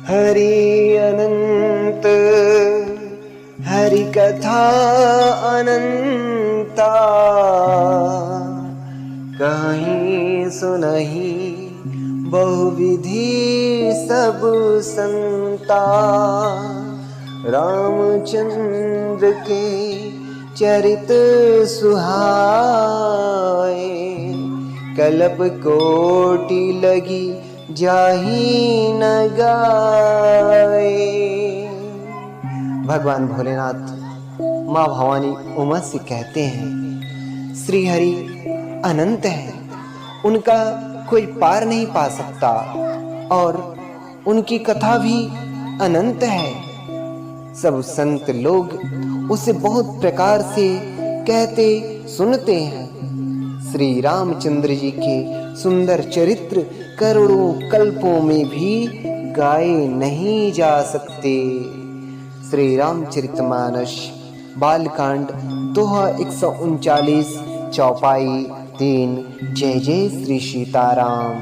हरि अनंत हरि कथा अनंता, कहीं सुनहि बहुविधि सब संता। रामचंद्र के चरित सुहाए, कल्प कोटि लगी जाहि न गाए। भगवान भोलेनाथ माँ भवानी उमा से कहते हैं, श्री हरि अनंत है, उनका कोई पार नहीं पा सकता और उनकी कथा भी अनंत है। सब संत लोग उसे बहुत प्रकार से कहते सुनते हैं। श्री रामचंद्र जी के सुंदर चरित्र करोड़ों कल्पों में भी गाए नहीं जा सकते। श्री रामचरितमानस बालकांड दोहा 139 चौपाई 3। जय जय श्री सीताराम।